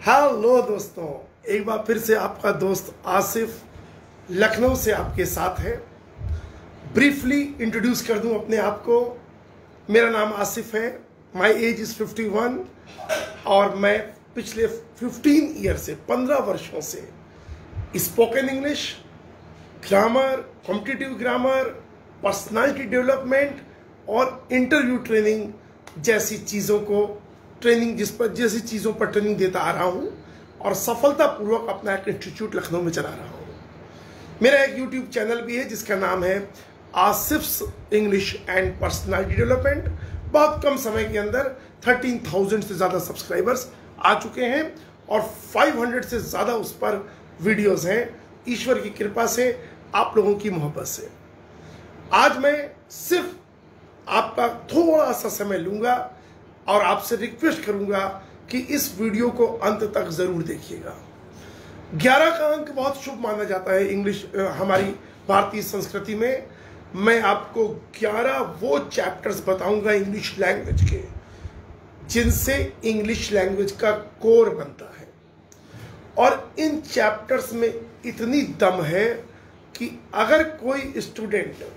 Hello दोस्तों, एक बार फिर से आपका दोस्त आसिफ लखनऊ से आपके साथ है। ब्रीफली इंट्रोड्यूस कर दूं अपने आप को। मेरा नाम आसिफ है, माय एज इज़ 51 और मैं पिछले 15 ईयर से 15 वर्षों से spoken English, grammar, competitive grammar, personality development और इंटरव्यू ट्रेनिंग जैसी चीज़ों को जैसी चीज़ों पर ट्रेनिंग देता आ रहा हूँ और सफलतापूर्वक अपना एक इंस्टीट्यूट लखनऊ में चला रहा हूँ। मेरा एक यूट्यूब चैनल भी है जिसका नाम है आसिफ्स इंग्लिश एंड पर्सनालिटी डेवलपमेंट। बहुत कम समय के अंदर 13,000 से ज़्यादा सब्सक्राइबर्स आ चुके हैं और 500 से ज़्यादा उस पर वीडियोस हैं। ईश्वर की कृपा से, आप लोगों की मोहब्बत से आज मैं सिर्फ आपका थोड़ा सा समय लूँगा और आपसे रिक्वेस्ट करूंगा कि इस वीडियो को अंत तक जरूर देखिएगा। 11 का अंक बहुत शुभ माना जाता है इंग्लिश, हमारी भारतीय संस्कृति में। मैं आपको 11 वो चैप्टर्स बताऊंगा इंग्लिश लैंग्वेज के जिनसे इंग्लिश लैंग्वेज का कोर बनता है। और इन चैप्टर्स में इतनी दम है कि अगर कोई स्टूडेंट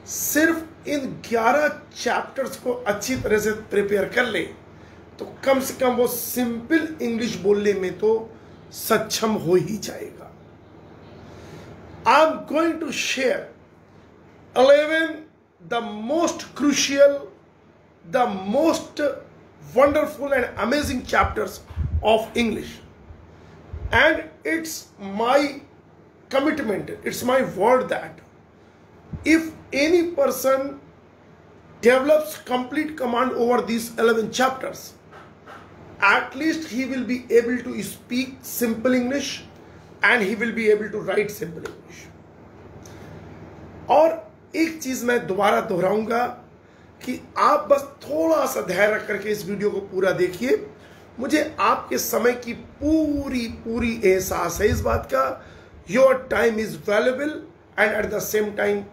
सिर्फ इन 11 चैप्टर्स को अच्छी तरह से प्रिपेयर कर ले तो कम से कम वो सिंपल इंग्लिश बोलने में तो सक्षम हो ही जाएगा। I am going to share 11 the most crucial, the most wonderful and amazing chapters of English, and it's my commitment, it's my word that if any person develops complete command over these 11 chapters, at least he will be able to speak simple English and he will be able to write simple English. और एक चीज मैं दोबारा दोहराऊंगा कि आप बस थोड़ा सा धैर्य रख करके इस वीडियो को पूरा देखिए। मुझे आपके समय की पूरी एहसास है इस बात का। Your time is valuable and at the same time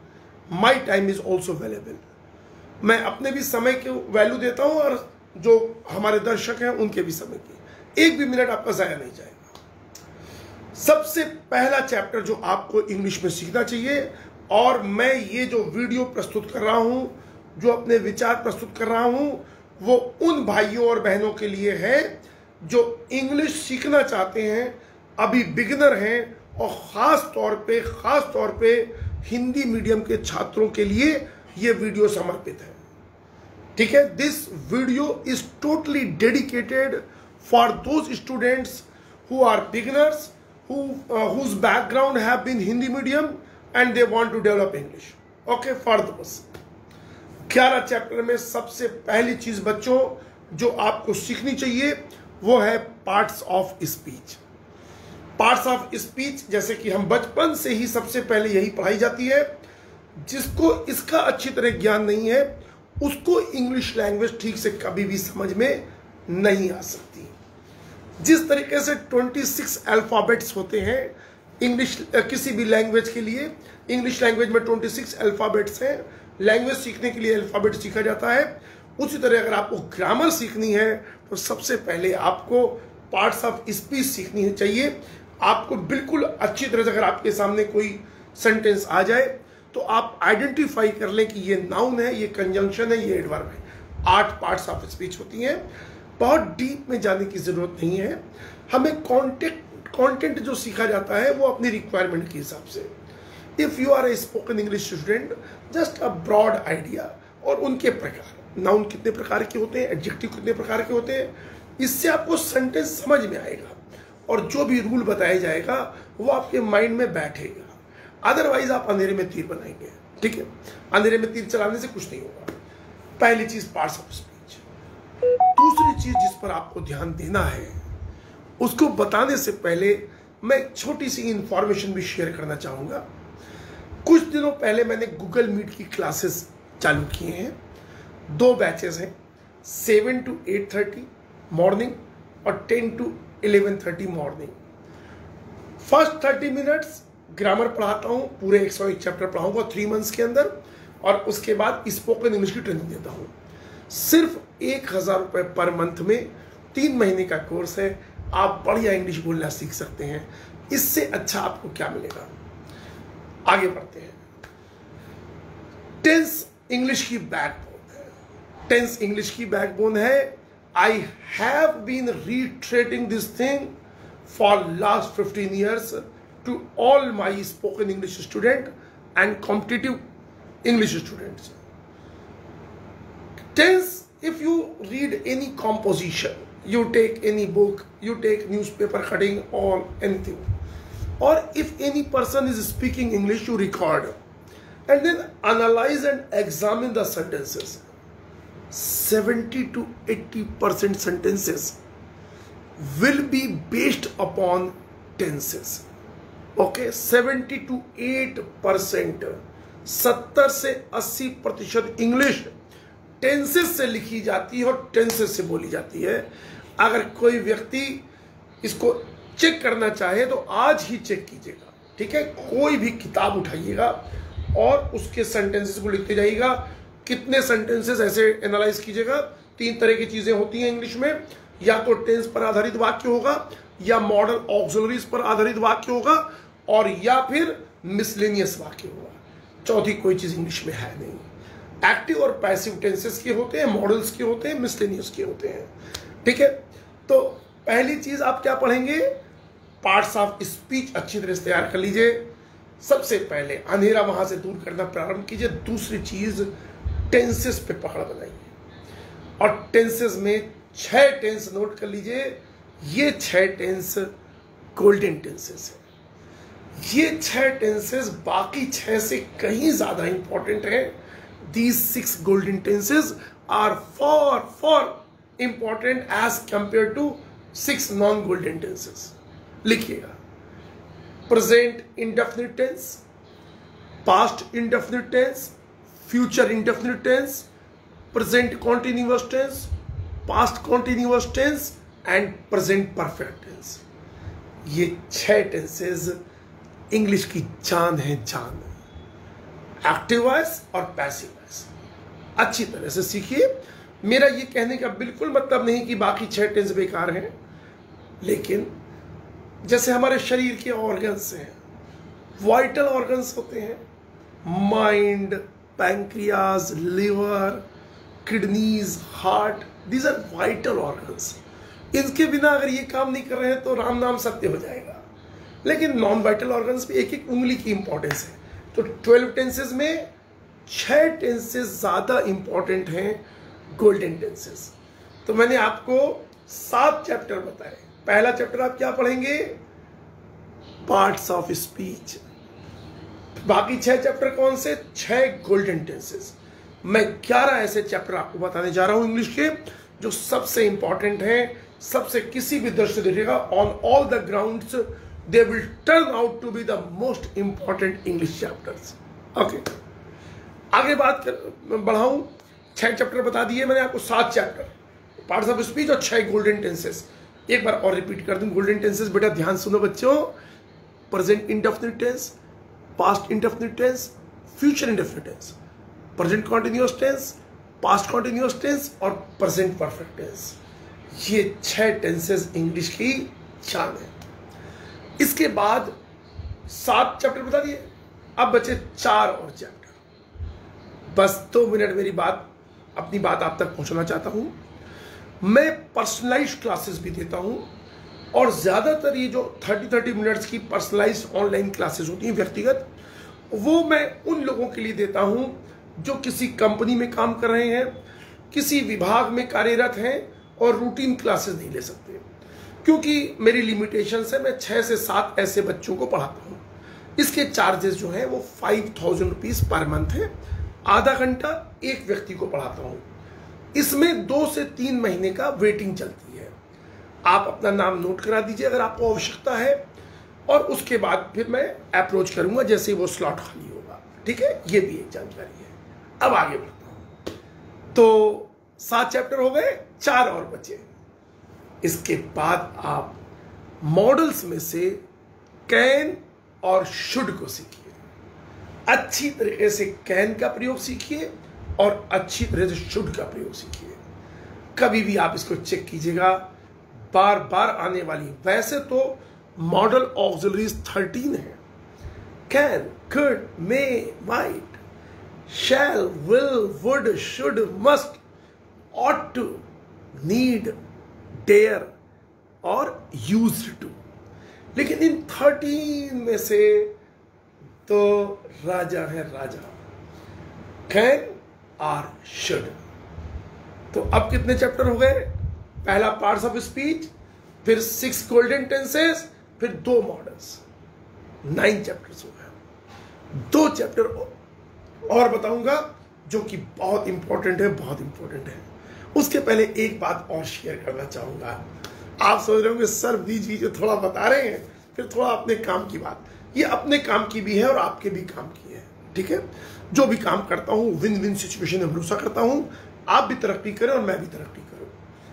my time is also valuable. मैं अपने भी समय को वैल्यू देता हूं और जो हमारे दर्शक हैं उनके भी समय की। एक भी मिनट आपका जाया नहीं जाएगा। सबसे पहला चैप्टर जो आपको इंग्लिश में सीखना चाहिए, और मैं ये जो वीडियो प्रस्तुत कर रहा हूं, जो अपने विचार प्रस्तुत कर रहा हूं, वो उन भाइयों और बहनों के लिए है जो इंग्लिश सीखना चाहते हैं, अभी बिगिनर हैं, और खास तौर पे हिंदी मीडियम के छात्रों के लिए यह वीडियो समर्पित है। ठीक है, this video is totally dedicated for those students who are beginners, whose background have been Hindi medium and they want to develop English. Okay, for those 11 chapter में सबसे पहली चीज बच्चों जो आपको सीखनी चाहिए वो है parts of speech. Parts of speech जैसे कि हम बचपन से ही सबसे पहले यही पढ़ाई जाती है। जिसको इसका अच्छी तरह ज्ञान नहीं है उसको इंग्लिश लैंग्वेज ठीक से कभी भी समझ में नहीं आ सकती। जिस तरीके से 26 अल्फाबेट्स होते हैं इंग्लिश किसी भी लैंग्वेज के लिए, इंग्लिश लैंग्वेज में 26 अल्फाबेट्स हैं। लैंग्वेज सीखने के लिए अल्फाबेट सीखा जाता है। उसी तरह अगर आपको ग्रामर सीखनी है तो सबसे पहले आपको पार्ट्स ऑफ स्पीच सीखनी चाहिए। आपको बिल्कुल अच्छी तरह से अगर आपके सामने कोई सेंटेंस आ जाए तो आप आइडेंटिफाई कर लें कि ये नाउन है, ये कंजंक्शन है, ये एडवर्ब है। 8 पार्ट्स ऑफ स्पीच होती हैं। बहुत डीप में जाने की जरूरत नहीं है। हमें कंटेंट जो सीखा जाता है वो अपनी रिक्वायरमेंट के हिसाब से। If you are a spoken English student, just a broad idea, और उनके प्रकार, नाउन कितने प्रकार के होते हैं, एडजेक्टिव कितने प्रकार के होते हैं, इससे आपको सेंटेंस समझ में आएगा और जो भी रूल बताया जाएगा वो आपके माइंड में बैठेगा। अदरवाइज आप अंधेरे में तीर बनाएंगे। ठीक है, अंधेरे में तीर चलाने से कुछ नहीं होगा। पहली चीज पार्ट्स ऑफ स्पीच। दूसरी चीज जिस पर आपको ध्यान देना है, उसको बताने से पहले मैं एक छोटी सी इंफॉर्मेशन भी शेयर करना चाहूंगा। कुछ दिनों पहले मैंने गूगल मीट की क्लासेस चालू किए हैं। 2 बैचेस हैं, 7 to 8:30 मॉर्निंग और 10 to 11:30 morning. First 30 minutes grammar पढ़ाता हूँ, पूरे 101 चैप्टर पढ़ाऊंगा 3 मंथ्स के अंदर, और उसके बाद स्पोकन इंग्लिश की ट्रेनिंग देता हूँ। सिर्फ 1,000 रुपये पर मंथ में 3 महीने का कोर्स है। आप बढ़िया इंग्लिश बोलना सीख सकते हैं। इससे अच्छा आपको क्या मिलेगा? आगे बढ़ते हैं। टेंस इंग्लिश की बैकबोन है। टेंस इंग्लिश की बैकबोन है। I have been reiterating this thing for last 15 years to all my spoken English student and competitive English students. Tense, if you read any composition, you take any book, you take newspaper cutting or anything, or if any person is speaking English, you record and then analyze and examine the sentences. 70 to 80% sentences will be based upon tenses. Okay, 70 to 8%, 70 से 80% English tenses से लिखी जाती है और tenses से बोली जाती है। अगर कोई व्यक्ति इसको चेक करना चाहे तो आज ही चेक कीजिएगा, ठीक है? कोई भी किताब उठाइएगा और उसके सेंटेंसेस को लिखते जाइएगा। कितने सेंटेंसेस ऐसे एनालाइज कीजिएगा। 3 तरह की चीजें होती हैं इंग्लिश में, या तो टेंस पर आधारित वाक्य होगा, या मॉडल ऑक्सिलरीज पर आधारित वाक्य होगा, और या फिर मिसलेनियस वाक्य होगा। चौथी कोई चीज इंग्लिश में है नहीं। एक्टिव और पैसिव टेंसेस के होते हैं, मॉडल्स के होते हैं, मिसलेनियस के होते हैं, ठीक है? तो पहली चीज आप क्या पढ़ेंगे? पार्ट्स ऑफ स्पीच अच्छी तरह से तैयार कर लीजिए। सबसे पहले अंधेरा वहां से दूर करना प्रारंभ कीजिए। दूसरी चीज, टेंसेस पे पकड़ बनाइए, और टेंसेस में 6 टेंस नोट कर लीजिए। ये 6 टेंस गोल्डन टेंसेस है। ये 6 टेंसेस बाकी 6 से कहीं ज्यादा इंपॉर्टेंट है। These 6 golden tenses are far important as compared to 6 non-golden tenses. लिखिएगा। Present indefinite tense, past indefinite tense, future indefinite tense, present continuous tense, past continuous tense and present perfect tense. ये 6 tenses English की जान है, जान। Active voice और passive voice अच्छी तरह से सीखिए। मेरा ये कहने का बिल्कुल मतलब नहीं कि बाकी 6 टेंस बेकार हैं, लेकिन जैसे हमारे शरीर के ऑर्गन्स हैं, वाइटल ऑर्गन्स होते हैं, mind, pancreas, liver, kidneys, heart, these are vital organs. इनके बिना अगर ये काम नहीं कर रहे हैं तो राम नाम सत्य हो जाएगा। लेकिन नॉन वाइटल ऑर्गन्स पे एक एक उंगली की इंपॉर्टेंस है। तो 12 टेंसेस में 6 टेंसेस ज्यादा इंपॉर्टेंट हैं, गोल्डन टेंसेस। तो मैंने आपको 7 चैप्टर बताए। पहला चैप्टर आप क्या पढ़ेंगे? Parts of speech. बाकी 6 चैप्टर कौन से? 6 गोल्डन टेंसेस। मैं 11 ऐसे चैप्टर आपको बताने जा रहा हूं इंग्लिश के, जो सबसे इंपॉर्टेंट हैं, सबसे किसी भी दृष्टि से देखिएगा, on all the grounds they will turn out to be the most important English chapters. Okay. आगे बात बढ़ाऊं, 6 चैप्टर बता दिए मैंने आपको, 7 चैप्टर, पार्ट्स ऑफ स्पीच और 6 गोल्डन टेंसेस। एक बार और रिपीट कर दूं गोल्डन टेंसेस। बेटा ध्यान सुनो बच्चों। Present indefinite tense, past indefinite tense, future indefinite tense, present continuous tense, past continuous tense और प्रेजेंट परफेक्ट टेंस। ये 6 टेंसेस इंग्लिश की जान है। इसके बाद 7 चैप्टर बता दिए, अब बचे 4 और चैप्टर। बस 2 मिनट मेरी अपनी बात आप तक पहुंचाना चाहता हूं। मैं पर्सनलाइज्ड क्लासेस भी देता हूं, और ज्यादातर ये जो 30-30 मिनट्स की पर्सनलाइज्ड ऑनलाइन क्लासेस होती हैं व्यक्तिगत, वो मैं उन लोगों के लिए देता हूं जो किसी कंपनी में काम कर रहे हैं, किसी विभाग में कार्यरत हैं और रूटीन क्लासेस नहीं ले सकते, क्योंकि मेरी लिमिटेशन है। मैं 6 से 7 ऐसे बच्चों को पढ़ाता हूं। इसके चार्जेस जो है वो 5000 रुपीज पर मंथ है। आधा घंटा एक व्यक्ति को पढ़ाता हूं। इसमें 2 से 3 महीने का वेटिंग चलती है। आप अपना नाम नोट करा दीजिए अगर आपको आवश्यकता है, और उसके बाद फिर मैं अप्रोच करूंगा जैसे वो स्लॉट खाली होगा, ठीक है? ये भी एक जानकारी है। अब आगे बढ़ता हूं। तो 7 चैप्टर हो गए, 4 और बचे। इसके बाद आप मॉडल्स में से कैन और शुड को सीखिए। अच्छी तरीके से कैन का प्रयोग सीखिए और अच्छी तरह से शुड का प्रयोग सीखिए। कभी भी आप इसको चेक कीजिएगा, बार बार आने वाली। वैसे तो मॉडल ऑक्सिलरीज 13 है, can, could, may, might, shall, will, would, should, must, ought to, need, dare और यूज्ड टू। लेकिन इन 13 में से तो राजा है राजा, कैन और शुड। तो अब कितने चैप्टर हो गए? पहला पार्ट्स ऑफ स्पीच, फिर 6 गोल्डन टेंसेस, फिर 2 मॉडल्स, 9 चैप्टर्स हो गए। 2 चैप्टर और बताऊंगा जो कि बहुत इंपॉर्टेंट है, बहुत इंपॉर्टेंट है। उसके पहले एक बात और शेयर करना चाहूंगा। आप सोच रहे होंगे सर बीच बीच में थोड़ा बता रहे हैं, फिर थोड़ा अपने काम की बात। ये अपने काम की भी है और आपके भी काम की है, ठीक है। जो भी काम करता हूं विन विन सिचुएशन में भरोसा करता हूं, आप भी तरक्की करें और मैं भी तरक्की करूं।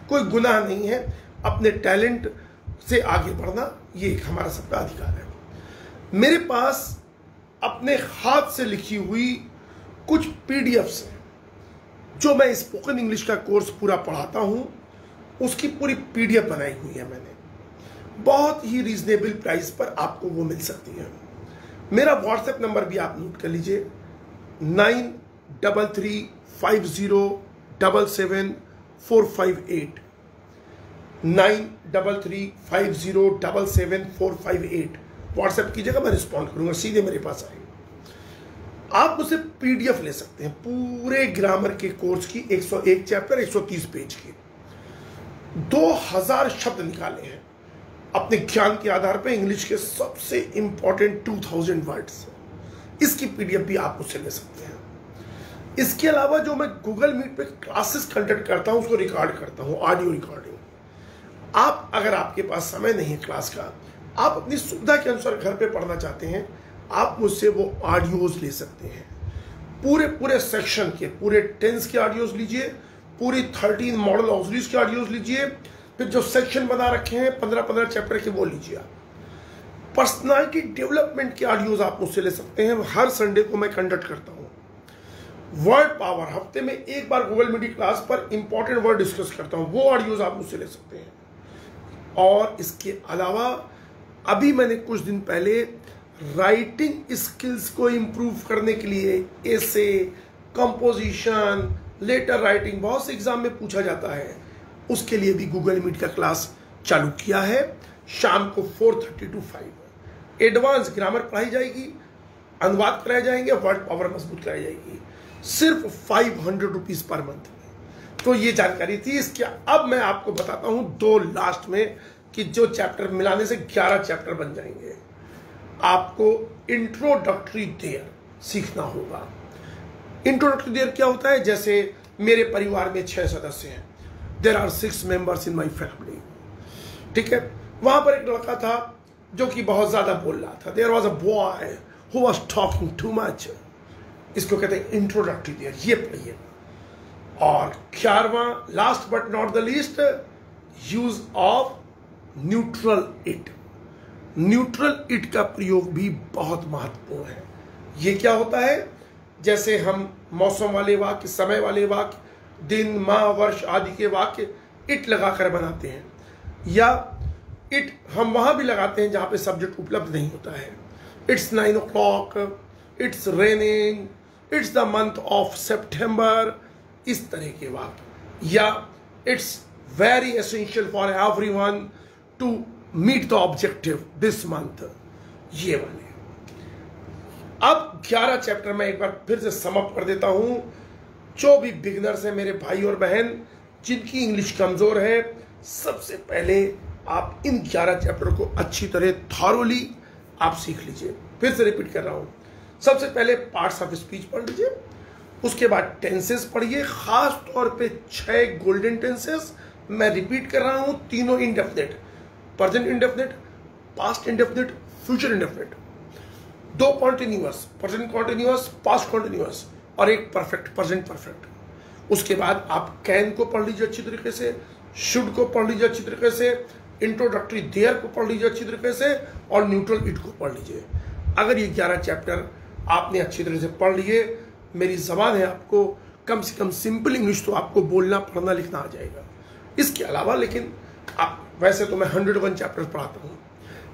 कोई गुनाह नहीं है अपने टैलेंट से आगे बढ़ना, ये एक हमारा सबका अधिकार है। मेरे पास अपने हाथ से लिखी हुई कुछ पीडीएफ्स हैं जो मैं स्पोकन इंग्लिश का कोर्स पूरा पढ़ाता हूं, उसकी पूरी पीडीएफ बनाई हुई है मैंने। बहुत ही रीजनेबल प्राइस पर आपको वो मिल सकती है। मेरा व्हाट्सएप नंबर भी आप नोट कर लीजिए, 9335077458, 9335077458। व्हाट्सएप कीजिएगा, मैं रिस्पॉन्ड करूंगा, सीधे मेरे पास आएंगे। आप मुझसे पीडीएफ ले सकते हैं पूरे ग्रामर के कोर्स की, 101 चैप्टर, 130 पेज की। 2000 शब्द निकाले हैं अपने ज्ञान के आधार पर, इंग्लिश के सबसे इंपॉर्टेंट 2000 वर्ड्स। इसकी पीडीएफ भी आप मुझसे ले सकते हैं। इसके अलावा जो मैं गूगल मीट पे क्लासेस कंडक्ट करता हूं, उसको रिकॉर्ड करता हूं, ऑडियो रिकॉर्डिंग। आप अगर आपके पास समय नहीं है क्लास का, आप अपनी सुविधा के अनुसार घर पे पढ़ना चाहते हैं, आप मुझसे वो ऑडियोज ले सकते हैं। पूरे सेक्शन के, पूरे टेंस के ऑडियोज लीजिए, पूरी 13 मॉडल ऑक्सिलरीज के ऑडियोज लीजिए, फिर जो सेक्शन बना रखे हैं 15-15 चैप्टर के वो लीजिए। आप पर्सनालिटी डेवलपमेंट के ऑडियोज आप मुझसे ले सकते हैं। हर संडे को मैं कंडक्ट करता हूं। वर्ड पावर, हफ्ते में एक बार गूगल मीट क्लास पर इंपॉर्टेंट वर्ड डिस्कस करता हूं, वो ऑडियोज आप मुझसे ले सकते हैं। और इसके अलावा अभी मैंने कुछ दिन पहले राइटिंग स्किल्स को इंप्रूव करने के लिए एसे, कंपोजिशन, लेटर राइटिंग, बहुत से एग्जाम में पूछा जाता है, उसके लिए भी गूगल मीट का क्लास चालू किया है। शाम को 4:30 to 5 एडवांस ग्रामर पढ़ाई जाएगी, अनुवाद कराए जाएंगे, वर्ड पावर मजबूत कराई जाएगी, सिर्फ 500 रुपीज पर मंथ में। तो ये जानकारी थी। इसके अब मैं आपको बताता हूं 2 लास्ट में कि जो चैप्टर मिलाने से 11 चैप्टर बन जाएंगे। आपको इंट्रोडक्टरी देयर सीखना होगा। इंट्रोडक्टरी देयर क्या होता है? जैसे मेरे परिवार में 6 सदस्य हैं, there are 6 members in my family, ठीक है। वहां पर एक लड़का था जो कि बहुत ज्यादा बोल रहा था। There was a boy who was talking too much. इसको कहते हैं इंट्रोडक्टरी देयर, ये पढ़िए। और 11वां, last but not the least, use of neutral it. Neutral it का प्रयोग भी बहुत महत्वपूर्ण है। ये क्या होता है? जैसे हम मौसम वाले वाक्य, समय वाले वाक्य, दिन, माह, वर्ष आदि के वाक्य इट लगाकर बनाते हैं, या इट हम वहां भी लगाते हैं जहां पे सब्जेक्ट उपलब्ध नहीं होता है। It's 9 o'clock, it's raining, it's the month of September, इस तरह के वाक्य। या it's very essential for everyone to meet the objective this month, ये वाले। अब 11 चैप्टर में एक बार फिर से समअप कर देता हूं। जो भी बिगिनर्स हैं मेरे भाई और बहन, जिनकी इंग्लिश कमजोर है, सबसे पहले आप इन 11 चैप्टर को अच्छी तरह थॉरोली आप सीख लीजिए। फिर से रिपीट कर रहा हूं। सबसे पहले पार्ट्स ऑफ स्पीच पढ़ लीजिए, उसके बाद टेंसेस पढ़िए, खास तौर पे 6 गोल्डन टेंसेस। मैं रिपीट कर रहा हूं, तीनों indefinite, present indefinite, past indefinite, future indefinite, 2 continuous, present continuous, past continuous, और एक परफेक्ट, प्रेजेंट परफेक्ट। उसके बाद आप कैन को पढ़ लीजिए अच्छी तरीके से, शुड को पढ़ लीजिए अच्छी तरीके से, इंट्रोडक्टरी देयर को पढ़ लीजिए अच्छी तरीके से, और न्यूट्रल इट को पढ़ लीजिए। अगर ये 11 चैप्टर आपने अच्छी तरह से पढ़ लिए, मेरी जबान है, आपको कम से कम सिंपल इंग्लिश तो आपको बोलना, पढ़ना, लिखना आ जाएगा। इसके अलावा लेकिन वैसे तो मैं 101 चैप्टर्स पढ़ाता हूँ।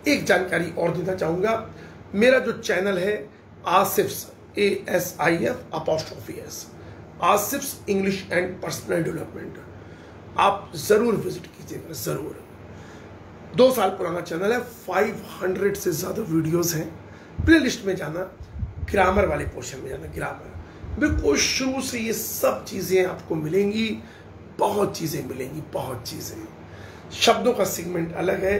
एक जानकारी और देना चाहूँगा, मेरा जो चैनल है Asif's ASIF Asif's English and personal development, आप ज़रूर विजिट कीजिएगा, ज़रूर। 2 साल पुराना चैनल है, 500 से ज़्यादा वीडियोस हैं। प्ले लिस्ट में जाना, ग्रामर वाले पोर्शन में जाना, ग्रामर बिल्कुल शुरू से ये सब चीज़ें आपको मिलेंगी, बहुत चीज़ें मिलेंगी, बहुत चीज़ें। शब्दों का सेगमेंट अलग है,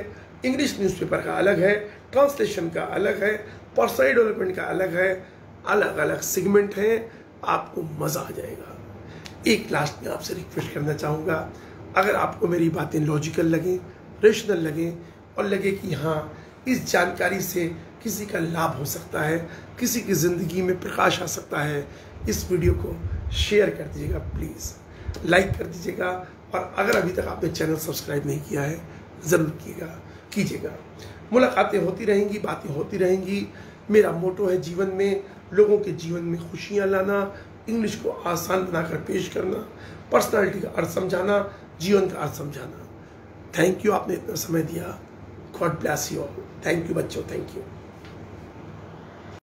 इंग्लिश न्यूज़पेपर का अलग है, ट्रांसलेशन का अलग है, पर्सनल डेवलपमेंट का अलग है, अलग अलग सेगमेंट हैं, आपको मज़ा आ जाएगा। एक लास्ट में आपसे रिक्वेस्ट करना चाहूँगा, अगर आपको मेरी बातें लॉजिकल लगें, रेशनल लगें और लगे कि हाँ इस जानकारी से किसी का लाभ हो सकता है, किसी की ज़िंदगी में प्रकाश आ सकता है, इस वीडियो को शेयर कर दीजिएगा, प्लीज़ लाइक कर दीजिएगा। और अगर अभी तक आपने चैनल सब्सक्राइब नहीं किया है ज़रूर कीजिएगा। मुलाकातें होती रहेंगी, बातें होती रहेंगी। मेरा मोटो है जीवन में लोगों के जीवन में खुशियाँ लाना, इंग्लिश को आसान बनाकर पेश करना, पर्सनालिटी का अर्थ समझाना, जीवन का अर्थ समझाना। थैंक यू, आपने इतना समय दिया। God bless you all. Thank you बच्चों, थैंक यू।